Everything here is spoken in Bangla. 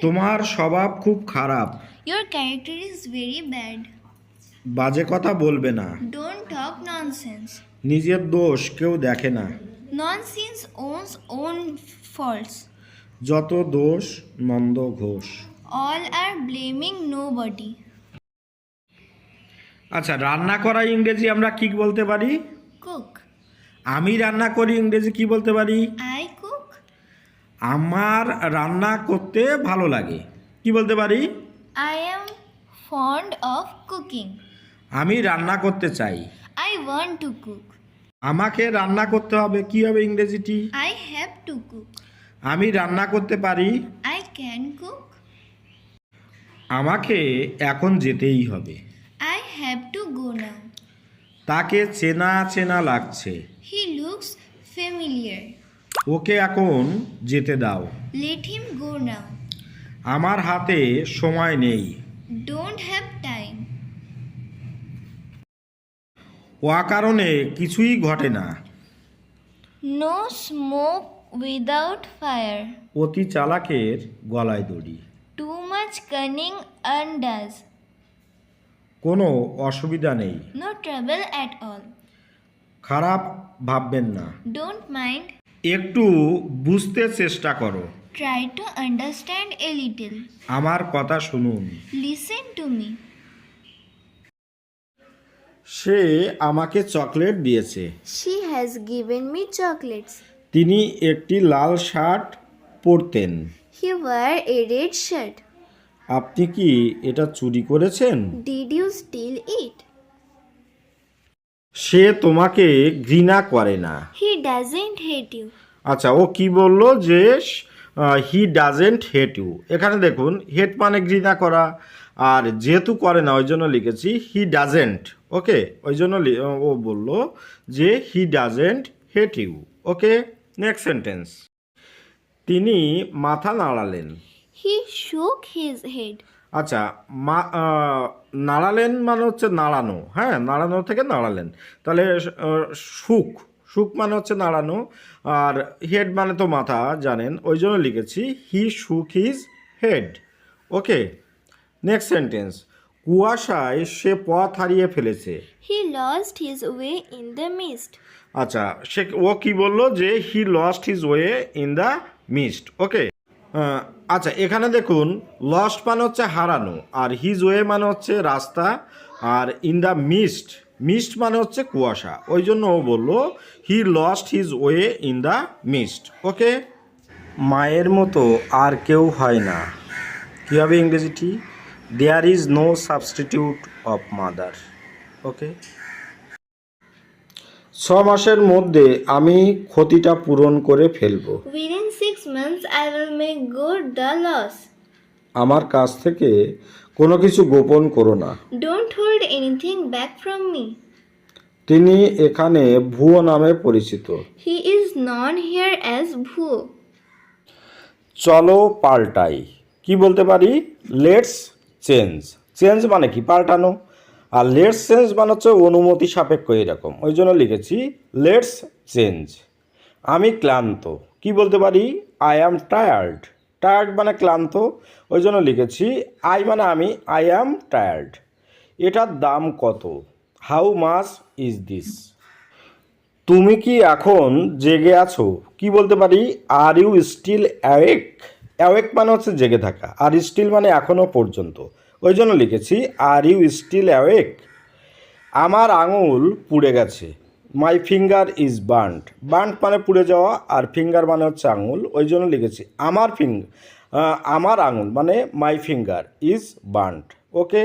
তোমার স্বভাব খুব খারাপ। Your character is very bad. বাজে কথা বলবে না। Don't talk nonsense. নিজের দোষ কেউ দেখে না। Nonsense owns own faults. যত দোষ Nanda Ghosh. All are blaming nobody. আচ্ছা, রান্না করা ইংরেজি আমরা কি বলতে পারি? Cook. আমি রান্না করি ইংরেজি কি বলতে পারি? I cook. আমার রান্না করতে ভালো লাগে কি বলতে পারি? I am fond of cooking. আমি রান্না করতে চাই। I want to cook. আমাকে রান্না করতে হবে কি হবে ইংরেজিটি? I have to cook. আমি রান্না করতে পারি। I can cook. আমাকে এখন যেতেই হবে। I have to go now. তাকে চেনা চেনা লাগছে। He looks familiar. ওকে এখন যেতে দাও। Let him go now. আমার হাতে সময় নেই। Don't have time. অকারণে কিছুই ঘটে না। No smoke without fire. অতি চালাকের গলায় দড়ি। Too much cunning undoes. কোনো অসুবিধা নেই। No trouble at all. খারাপ ভাববেন না। Don't mind. একটু বুঝতে চেষ্টা করো। Try to understand a little. আমার কথা শুনুন। Listen to me. সে আমাকে চকলেট দিয়েছে। She has given me chocolates. তিনি একটি লাল shirt পরতেন। He wore a red shirt. আপনি কি এটা চুরি করেছেন? Did you steal it? সে তোমাকে ঘৃণা করে না। He doesn't hate you. আচ্ছা, ও কি বললো যে হি ডাজেন্ট হেট ইউ। এখানে দেখুন হেট মানে ঘৃণা করা, আর যেহেতু করে না ওই জন্য লিখেছি হি ডাজেন্ট। ওকে, ওই জন্য ও বলল যে he doesn't hate you. Okay, next sentence. তিনি মাথা নাড়ালেন। He shook his head. আচ্ছা, নাড়ালেন মানে হচ্ছে নাড়ানো। হ্যাঁ, নাড়ানো থেকে নাড়ালেন, তাহলে সুখ সুখ মানে হচ্ছে নাড়ানো, আর হেড মানে তো মাথা জানেন, ওই জন্য লিখেছি হি শুক হিজ হেড। ওকে, নেক্সট সেন্টেন্স। কুয়াশায় সে পথ হারিয়ে ফেলেছে। He lost his way in the mist. আচ্ছা, ও কি বললো যে he lost his way in the mist. Okay, আচ্ছা এখানে দেখুন লস্ট মানে হচ্ছে হারানো, আর হিজ ওয়ে মানে হচ্ছে রাস্তা, আর ইন দ্য মিস্ট মিস্ট মানে হচ্ছে কুয়াশা, ওই জন্য ও বললো he lost his way in the mist. Okay, মায়ের মতো আর কেউ হয় না কী হবে ইংরেজিটি? There is no substitute of mother. Okay, 6 মাসের মধ্যে আমি ক্ষতিটা পূরণ করে ফেলবো। Within 6 months I will make good the loss. আমার কাছ থেকে কোনো কিছু গোপন করো না। Don't hold anything back from me. তিনি এখানে ভুয়ো নামে পরিচিত। He is known here as Bhuo. চলো পাল্টাই কি বলতে পারি? Let's change. চেঞ্জ মানে কি? পাল্টানো। আর লেটস চেঞ্জ মানে হচ্ছে অনুমতি সাপেক্ষ এরকম, ওই জন্য লিখেছি লেটস চেঞ্জ। আমি ক্লান্ত কি বলতে পারি? I am tired. টায়ার্ড মানে ক্লান্ত, ওই জন্য লিখেছি আই মানে আমি, আই অ্যাম টায়ার্ড। এটার দাম কত? How much is this? তুমি কি এখন জেগে আছো কি বলতে পারি? Are you still awake. Awake মানে হচ্ছে জেগে থাকা, আর স্টিল মানে এখনও পর্যন্ত, ওই জন্য লিখেছি আর ইউ স্টিল অ্যাওয়েক। আমার আঙুল পুড়ে গেছে। মাই ফিঙ্গার ইজ বার্নড। বার্নড মানে পুড়ে যাওয়া, আর ফিঙ্গার মানে হচ্ছে আঙুল, ওই জন্য লিখেছি আমার আঙুল মানে মাই ফিঙ্গার ইজ বার্নড। ওকে।